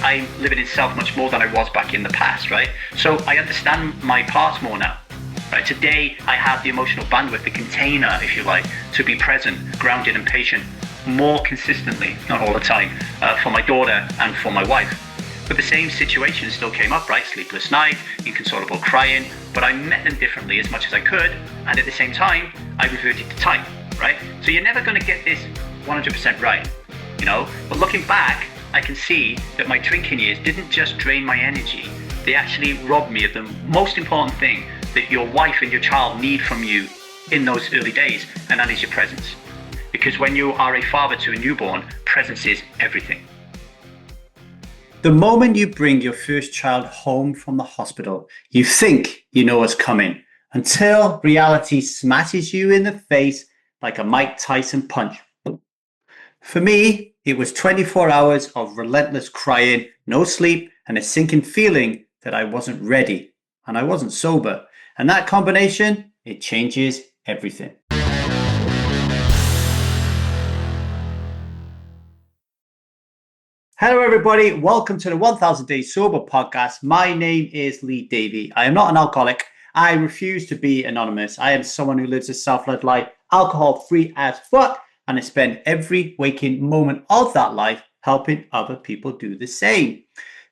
I'm living in self much more than I was back in the past, right? So I understand my parts more now. Right, today I have the emotional bandwidth, the container, if you like, to be present, grounded and patient more consistently, not all the time, for my daughter and for my wife. But the same situation still came up, right? Sleepless night, inconsolable crying, but I met them differently as much as I could, and at the same time, I reverted to type, right? So you're never going to get this 100% right, you know? But looking back, I can see that my drinking years didn't just drain my energy, they actually robbed me of the most important thing that your wife and your child need from you in those early days, and that is your presence. Because when you are a father to a newborn, presence is everything. The moment you bring your first child home from the hospital, you think you know what's coming until reality smashes you in the face like a Mike Tyson punch. For me, it was 24 hours of relentless crying, no sleep, and a sinking feeling that I wasn't ready and I wasn't sober. And that combination, it changes everything. Hello, everybody. Welcome to the 1000 Days Sober podcast. My name is Lee Davy. I am not an alcoholic. I refuse to be anonymous. I am someone who lives a self-led life, alcohol-free as fuck, and I spend every waking moment of that life helping other people do the same.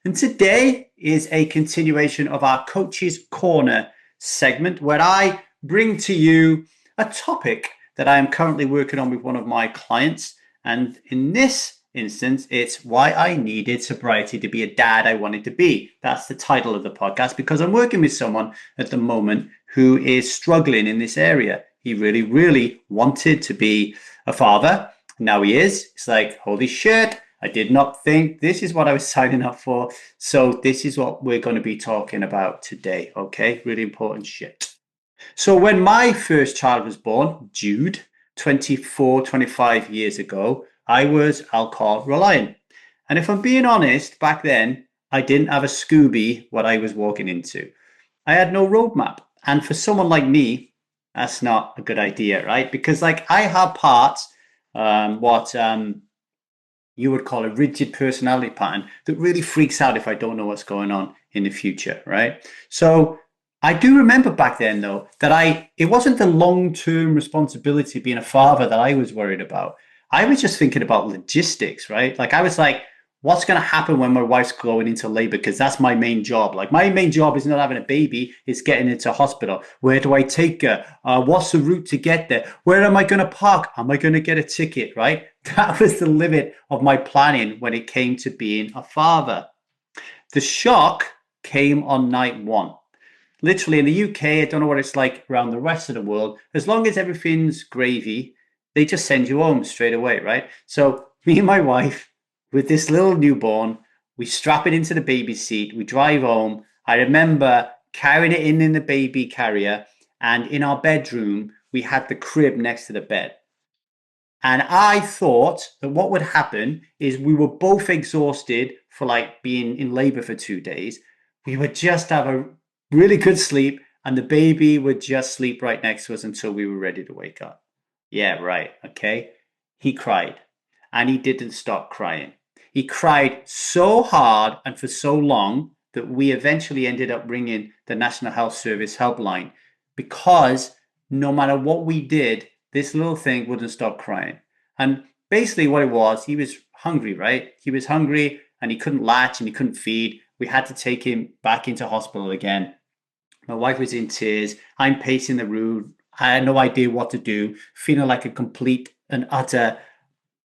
And today is a continuation of our Coach's Corner segment where I bring to you a topic that I am currently working on with one of my clients. And in this instance, it's why I needed sobriety to be a dad I wanted to be. That's the title of the podcast because I'm working with someone at the moment who is struggling in this area. He really wanted to be a father. Now he is. It's like, holy shit, I did not think this is what I was signing up for. So this is what we're going to be talking about today. Okay, really important shit. So when my first child was born, Jude, 25 years ago, I was alcohol reliant. And if I'm being honest, back then, I didn't have a Scooby what I was walking into. I had no roadmap. And for someone like me, that's not a good idea, right? Because like I have parts, you would call a rigid personality pattern that really freaks out if I don't know what's going on in the future, right? So I do remember back then though, that it wasn't the long-term responsibility of being a father that I was worried about. I was just thinking about logistics, right? Like I was like, what's going to happen when my wife's going into labor? Because that's my main job. Like my main job is not having a baby, it's getting into hospital. Where do I take her? What's the route to get there? Where am I going to park? Am I going to get a ticket, right? That was the limit of my planning when it came to being a father. The shock came on night one. Literally in the UK, I don't know what it's like around the rest of the world. As long as everything's gravy, they just send you home straight away, right? So me and my wife, with this little newborn, we strap it into the baby seat, we drive home. I remember carrying it in the baby carrier, and in our bedroom, we had the crib next to the bed. And I thought that what would happen is we were both exhausted for like being in labor for 2 days. We would just have a really good sleep, and the baby would just sleep right next to us until we were ready to wake up. Yeah, right. Okay. He cried, and he didn't stop crying. He cried so hard and for so long that we eventually ended up ringing the National Health Service helpline because no matter what we did, this little thing wouldn't stop crying. And basically what it was, he was hungry, right? He was hungry and he couldn't latch and he couldn't feed. We had to take him back into hospital again. My wife was in tears. I'm pacing the room. I had no idea what to do, feeling like a complete and utter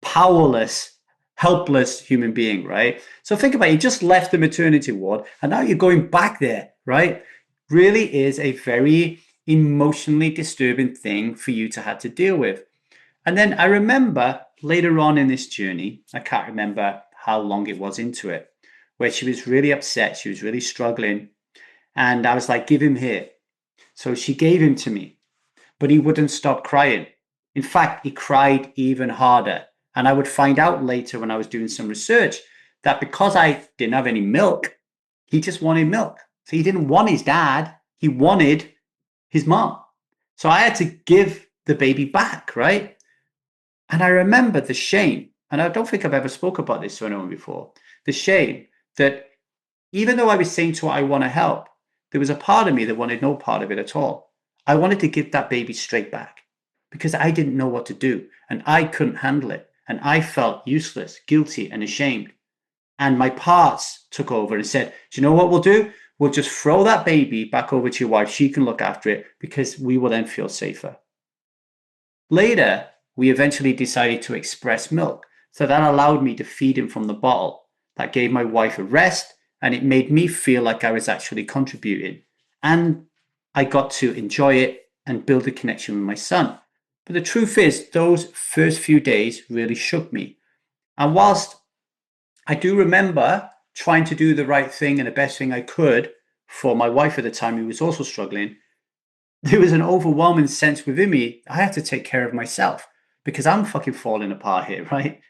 powerless, helpless human being, right? So think about it. You just left the maternity ward and now you're going back there, right? Really is a very emotionally disturbing thing for you to have to deal with. And then I remember later on in this journey, I can't remember how long it was into it, where she was really upset. She was really struggling. And I was like, give him here. So she gave him to me, but he wouldn't stop crying. In fact, he cried even harder. And I would find out later when I was doing some research that because I didn't have any milk, he just wanted milk. So he didn't want his dad. He wanted his mom. So I had to give the baby back, right? And I remember the shame. And I don't think I've ever spoke about this to anyone before. The shame that even though I was saying to her, I want to help, there was a part of me that wanted no part of it at all. I wanted to give that baby straight back because I didn't know what to do and I couldn't handle it. And I felt useless, guilty, and ashamed. And my parts took over and said, do you know what we'll do? We'll just throw that baby back over to your wife. She can look after it because we will then feel safer. Later, we eventually decided to express milk. So that allowed me to feed him from the bottle. That gave my wife a rest and it made me feel like I was actually contributing. And I got to enjoy it and build a connection with my son. But the truth is, those first few days really shook me. And whilst I do remember trying to do the right thing and the best thing I could for my wife at the time, who was also struggling, there was an overwhelming sense within me, I have to take care of myself because I'm fucking falling apart here, right?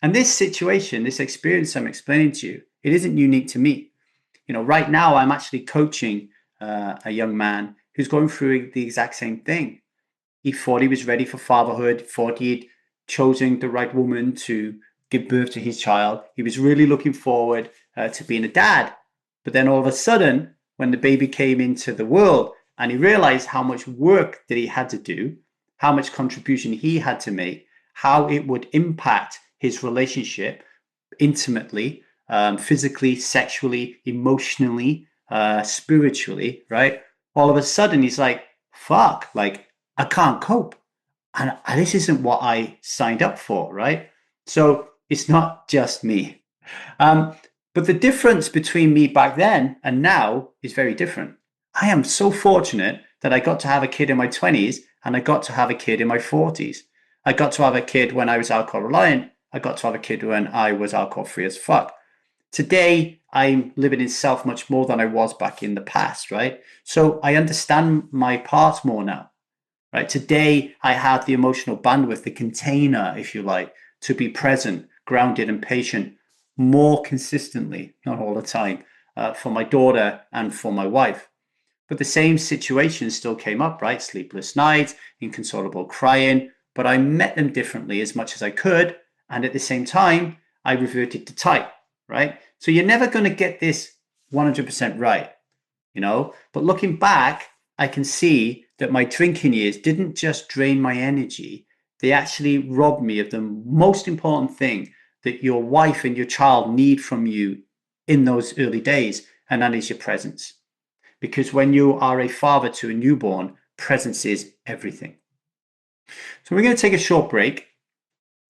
And this situation, this experience I'm explaining to you, it isn't unique to me. Right now I'm actually coaching a young man who's going through the exact same thing. He thought he was ready for fatherhood, thought he'd chosen the right woman to give birth to his child. He was really looking forward to being a dad. But then all of a sudden, when the baby came into the world and he realized how much work that he had to do, how much contribution he had to make, how it would impact his relationship intimately, physically, sexually, emotionally, spiritually, right? All of a sudden, he's like, fuck, like, I can't cope. And this isn't what I signed up for, right? So it's not just me. But the difference between me back then and now is very different. I am so fortunate that I got to have a kid in my 20s and I got to have a kid in my 40s. I got to have a kid when I was alcohol reliant. I got to have a kid when I was alcohol free as fuck. Today, I'm living in self much more than I was back in the past, right? So I understand my parts more now, right? Today, I have the emotional bandwidth, the container, if you like, to be present, grounded, and patient more consistently, not all the time, for my daughter and for my wife. But the same situation still came up, right? Sleepless nights, inconsolable crying, but I met them differently as much as I could. And at the same time, I reverted to type, right? So you're never going to get this 100% right, But looking back, I can see that my drinking years didn't just drain my energy. They actually robbed me of the most important thing that your wife and your child need from you in those early days, and that is your presence. Because when you are a father to a newborn, presence is everything. So we're going to take a short break.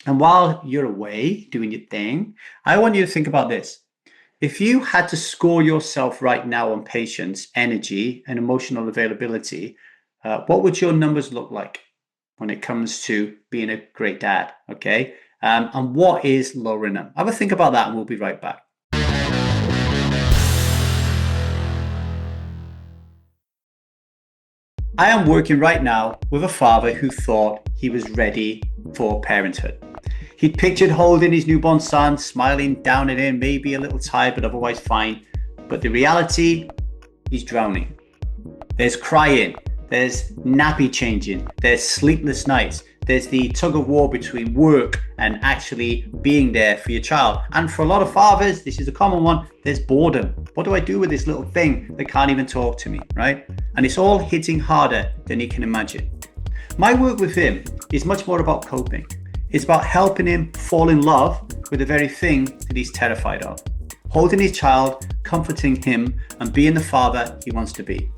And while you're away doing your thing, I want you to think about this. If you had to score yourself right now on patience, energy, and emotional availability, what would your numbers look like when it comes to being a great dad? Okay. And what is lowering them? Have a think about that and we'll be right back. I am working right now with a father who thought he was ready for parenthood. He'd pictured holding his newborn son, smiling down at him, maybe a little tired, but otherwise fine. But the reality, he's drowning. There's crying, there's nappy changing, there's sleepless nights, there's the tug of war between work and actually being there for your child. And for a lot of fathers, this is a common one, there's boredom. What do I do with this little thing that can't even talk to me, right? And it's all hitting harder than you can imagine. My work with him is much more about coping. It's about helping him fall in love with the very thing that he's terrified of. Holding his child, comforting him, and being the father he wants to be.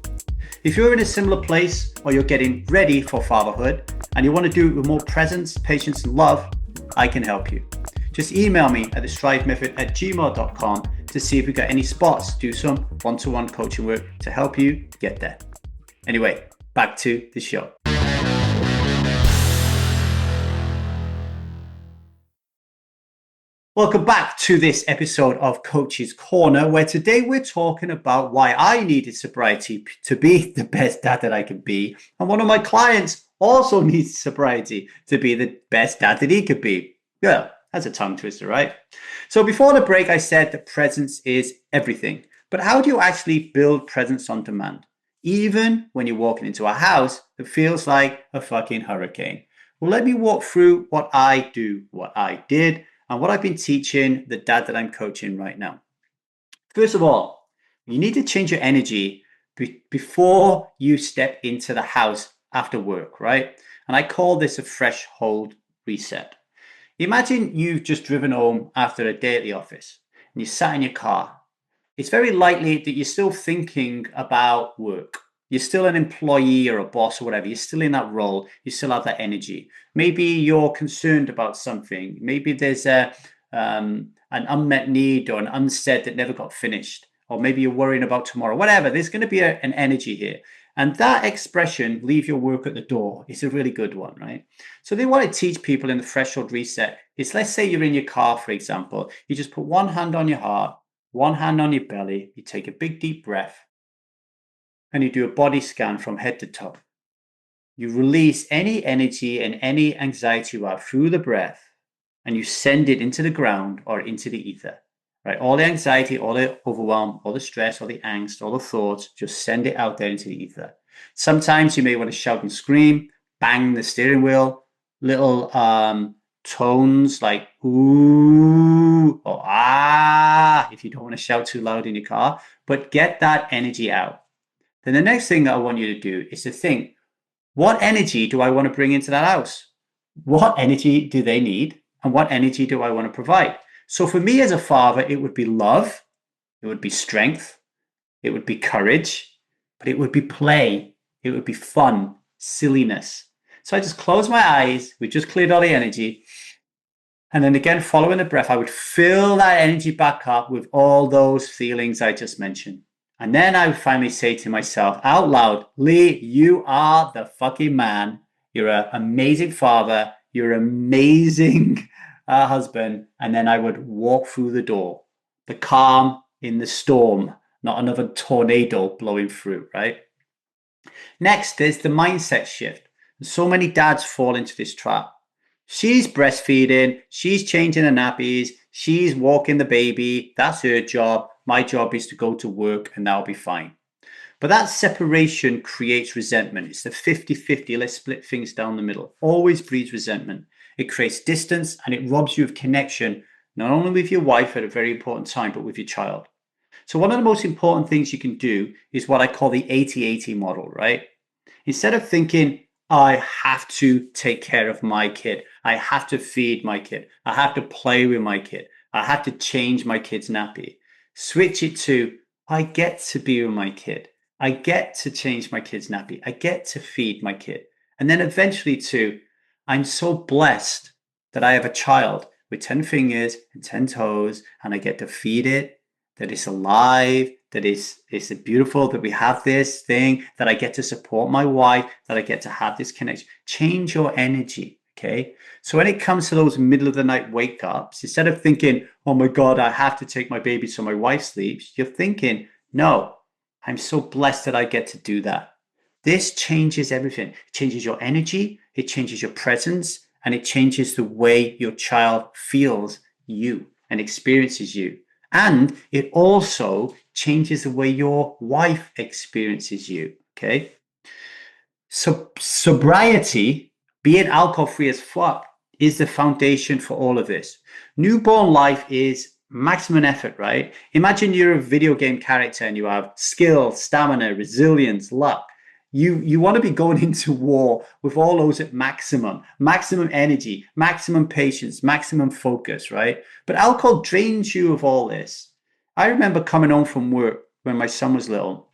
If you're in a similar place or you're getting ready for fatherhood and you want to do it with more presence, patience, and love, I can help you. Just email me at thestrivemethod@gmail.com to see if we've got any spots to do some one-to-one coaching work to help you get there. Anyway, back to the show. Welcome back to this episode of Coach's Corner, where today we're talking about why I needed sobriety to be the best dad that I can be. And one of my clients also needs sobriety to be the best dad that he could be. Yeah, that's a tongue twister, right? So before the break, I said that presence is everything. But how do you actually build presence on demand? Even when you're walking into a house that feels like a fucking hurricane. Well, let me walk through what I do, what I did, and what I've been teaching the dad that I'm coaching right now. First of all, you need to change your energy before you step into the house after work, right? And I call this a threshold reset. Imagine you've just driven home after a day at the office and you sat in your car. It's very likely that you're still thinking about work. You're still an employee or a boss or whatever. You're still in that role. You still have that energy. Maybe you're concerned about something. Maybe there's an unmet need or an unsaid that never got finished. Or maybe you're worrying about tomorrow. Whatever. There's going to be an energy here. And that expression, leave your work at the door, is a really good one, right? So they want to teach people in the threshold reset is, let's say you're in your car, for example. You just put one hand on your heart, one hand on your belly, you take a big deep breath, and you do a body scan from head to toe. You release any energy and any anxiety you have through the breath, and you send it into the ground or into the ether. Right? All the anxiety, all the overwhelm, all the stress, all the angst, all the thoughts, just send it out there into the ether. Sometimes you may want to shout and scream, bang the steering wheel, little tones like ooh or ah, if you don't want to shout too loud in your car, but get that energy out. Then the next thing that I want you to do is to think, what energy do I want to bring into that house? What energy do they need? And what energy do I want to provide? So for me as a father, it would be love, it would be strength, it would be courage, but it would be play, it would be fun, silliness. So I just close my eyes, we just cleared all the energy. And then again, following the breath, I would fill that energy back up with all those feelings I just mentioned. And then I would finally say to myself out loud, Lee, you are the fucking man. You're an amazing father. You're an amazing husband. And then I would walk through the door, the calm in the storm, not another tornado blowing through, right? Next, there's the mindset shift. So many dads fall into this trap. She's breastfeeding, she's changing the nappies, she's walking the baby. That's her job. My job is to go to work and that'll be fine. But that separation creates resentment. It's the 50-50. Let's split things down the middle. Always breeds resentment. It creates distance and it robs you of connection, not only with your wife at a very important time, but with your child. So one of the most important things you can do is what I call the 80-80 model, right? Instead of thinking, I have to take care of my kid, I have to feed my kid, I have to play with my kid, I have to change my kid's nappy, switch it to, I get to be with my kid, I get to change my kid's nappy, I get to feed my kid. And then eventually to, I'm so blessed that I have a child with 10 fingers and 10 toes, and I get to feed it, that it's alive, that it's beautiful, that we have this thing, that I get to support my wife, that I get to have this connection. Change your energy, okay? So when it comes to those middle of the night wake ups, instead of thinking, oh my God, I have to take my baby so my wife sleeps, you're thinking, no, I'm so blessed that I get to do that. This changes everything. It changes your energy, it changes your presence, and it changes the way your child feels you and experiences you. And it also changes the way your wife experiences you, okay? So sobriety, being alcohol-free as fuck, is the foundation for all of this. Newborn life is maximum effort, right? Imagine you're a video game character and you have skill, stamina, resilience, luck. You want to be going into war with all those at maximum energy, maximum patience, maximum focus, right? But alcohol drains you of all this. I remember coming home from work when my son was little,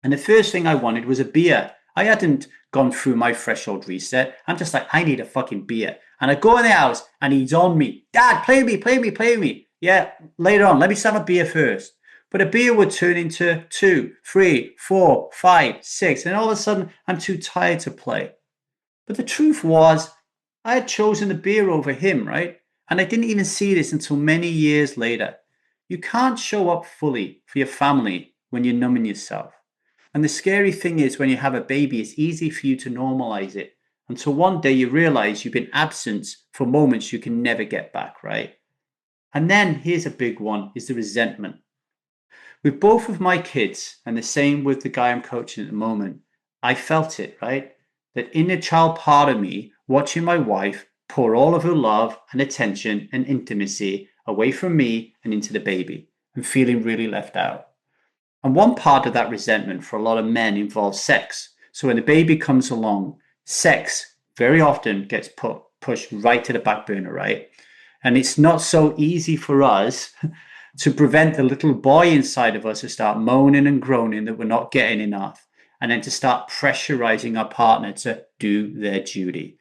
and the first thing I wanted was a beer. I hadn't gone through my threshold reset. I'm just like, I need a fucking beer. And I go in the house and he's on me. Dad, play me, play me, play me. Yeah, later on, let me just have a beer first. But a beer would turn into 2, 3, 4, 5, 6. And all of a sudden, I'm too tired to play. But the truth was, I had chosen the beer over him, right? And I didn't even see this until many years later. You can't show up fully for your family when you're numbing yourself. And the scary thing is when you have a baby, it's easy for you to normalize it until one day you realize you've been absent for moments you can never get back, right? And then here's a big one, is the resentment. With both of my kids, and the same with the guy I'm coaching at the moment, I felt it, right? That inner child part of me watching my wife pour all of her love and attention and intimacy away from me and into the baby. and feeling really left out. And one part of that resentment for a lot of men involves sex. So when the baby comes along, sex very often gets pushed right to the back burner, right? And it's not so easy for us to prevent the little boy inside of us to start moaning and groaning that we're not getting enough, and then to start pressurizing our partner to do their duty.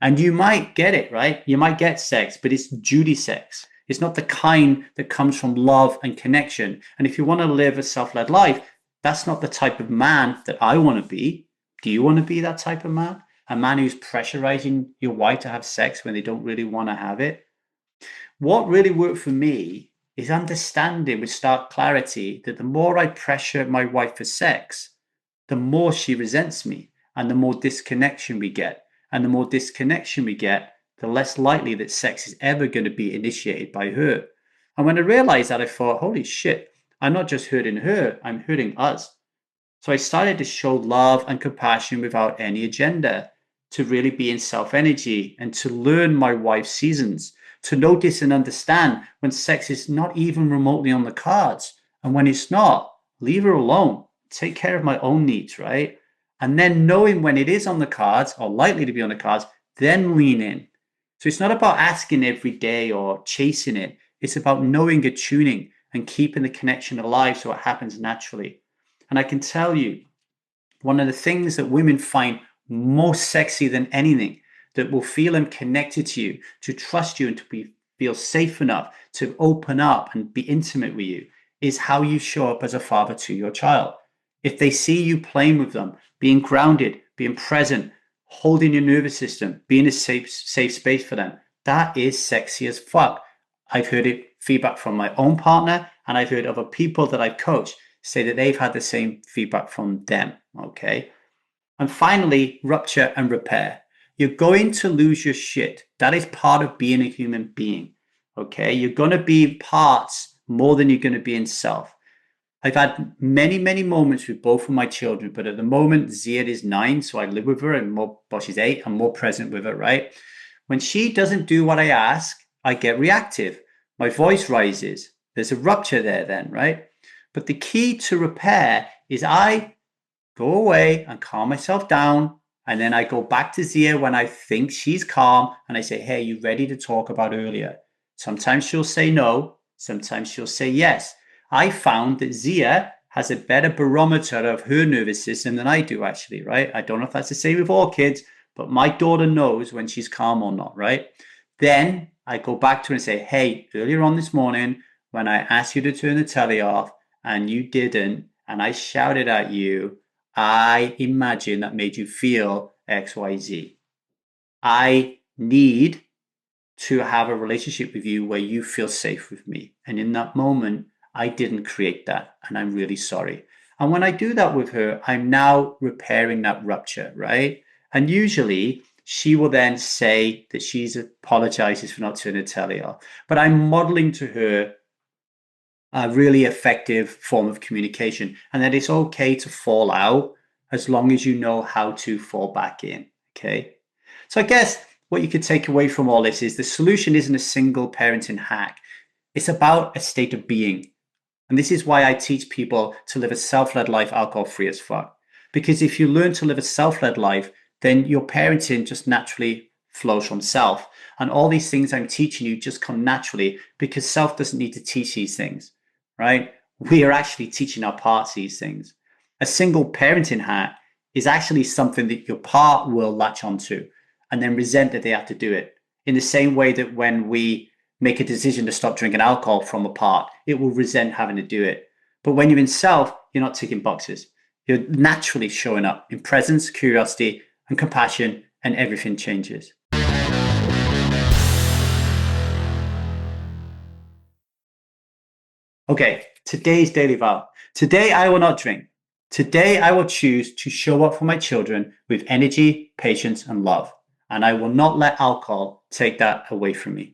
And you might get it, right? You might get sex, but it's duty sex. It's not the kind that comes from love and connection. And if you want to live a self-led life, that's not the type of man that I want to be. Do you want to be that type of man? A man who's pressurizing your wife to have sex when they don't really want to have it? What really worked for me is understanding with stark clarity that the more I pressure my wife for sex, the more she resents me and the more disconnection we get. And the more disconnection we get, the less likely that sex is ever going to be initiated by her. And when I realized that, I thought, holy shit, I'm not just hurting her, I'm hurting us. So I started to show love and compassion without any agenda, to really be in self-energy and to learn my wife's seasons, to notice and understand when sex is not even remotely on the cards. And when it's not, leave her alone. Take care of my own needs, right? And then knowing when it is on the cards or likely to be on the cards, then lean in. So it's not about asking every day or chasing it. It's about knowing, attuning, and keeping the connection alive so it happens naturally. And I can tell you, one of the things that women find most sexy than anything, that will feel them connected to you, to trust you, and to feel safe enough to open up and be intimate with you, is how you show up as a father to your child. If they see you playing with them, being grounded, being present, holding your nervous system, being a safe space for them, that is sexy as fuck. I've heard it feedback from my own partner, and I've heard other people that I've coached say that they've had the same feedback from them. Okay. And finally, rupture and repair. You're going to lose your shit. That is part of being a human being. Okay. You're going to be in parts more than you're going to be in self. I've had many, many moments with both of my children, but at the moment, Zia is 9, so I live with her, and she's 8, I'm more present with her, right? When she doesn't do what I ask, I get reactive. My voice rises. There's a rupture there then, right? But the key to repair is I go away and calm myself down, and then I go back to Zia when I think she's calm, and I say, hey, you ready to talk about earlier? Sometimes she'll say no, sometimes she'll say yes. I found that Zia has a better barometer of her nervous system than I do, actually, right? I don't know if that's the same with all kids, but my daughter knows when she's calm or not, right? Then I go back to her and say, hey, earlier on this morning, when I asked you to turn the telly off and you didn't, and I shouted at you, I imagine that made you feel XYZ. I need to have a relationship with you where you feel safe with me. And in that moment, I didn't create that, and I'm really sorry. And when I do that with her, I'm now repairing that rupture, right? And usually she will then say that she's apologizes for not turning the telly off. But I'm modeling to her a really effective form of communication, and that it's okay to fall out as long as you know how to fall back in, okay? So I guess what you could take away from all this is the solution isn't a single parenting hack. It's about a state of being. And this is why I teach people to live a self-led life alcohol-free as fuck. Because if you learn to live a self-led life, then your parenting just naturally flows from self. And all these things I'm teaching you just come naturally because self doesn't need to teach these things, right? We are actually teaching our parts these things. A single parenting hack is actually something that your part will latch onto and then resent that they have to do it. In the same way that when we make a decision to stop drinking alcohol from a part, it will resent having to do it. But when you're in self, you're not ticking boxes. You're naturally showing up in presence, curiosity, and compassion, and everything changes. Okay, today's daily vow. Today I will not drink. Today I will choose to show up for my children with energy, patience, and love. And I will not let alcohol take that away from me.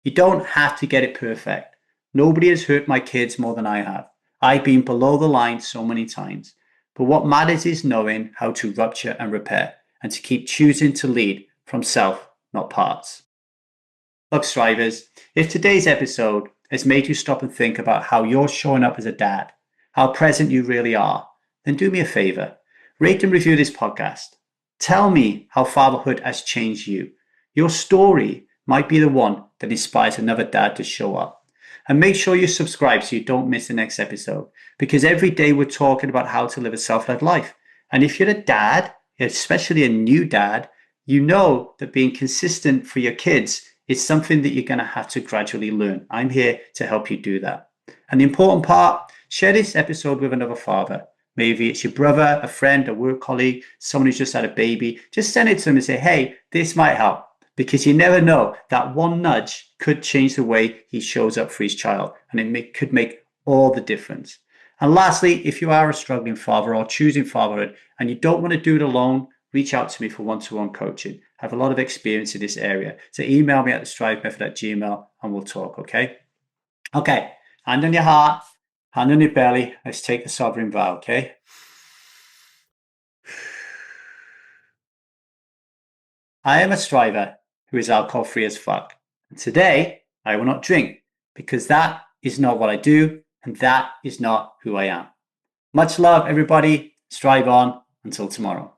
You don't have to get it perfect. Nobody has hurt my kids more than I have. I've been below the line so many times. But what matters is knowing how to rupture and repair and to keep choosing to lead from self, not parts. Look, strivers, if today's episode has made you stop and think about how you're showing up as a dad, how present you really are, then do me a favor. Rate and review this podcast. Tell me how fatherhood has changed you. Your story might be the one that inspires another dad to show up. And make sure you subscribe so you don't miss the next episode, because every day we're talking about how to live a self-led life. And if you're a dad, especially a new dad, you know that being consistent for your kids is something that you're going to have to gradually learn. I'm here to help you do that. And the important part, share this episode with another father. Maybe it's your brother, a friend, a work colleague, someone who's just had a baby. Just send it to them and say, hey, this might help. Because you never know, that one nudge could change the way he shows up for his child. And it could make all the difference. And lastly, if you are a struggling father or choosing fatherhood and you don't want to do it alone, reach out to me for one-to-one coaching. I have a lot of experience in this area. So email me at thestrivemethod@gmail.com and we'll talk, okay? Okay, hand on your heart, hand on your belly. Let's take the sovereign vow, okay? I am a striver who is alcohol-free as fuck. And today, I will not drink because that is not what I do and that is not who I am. Much love, everybody. Strive on. Until tomorrow.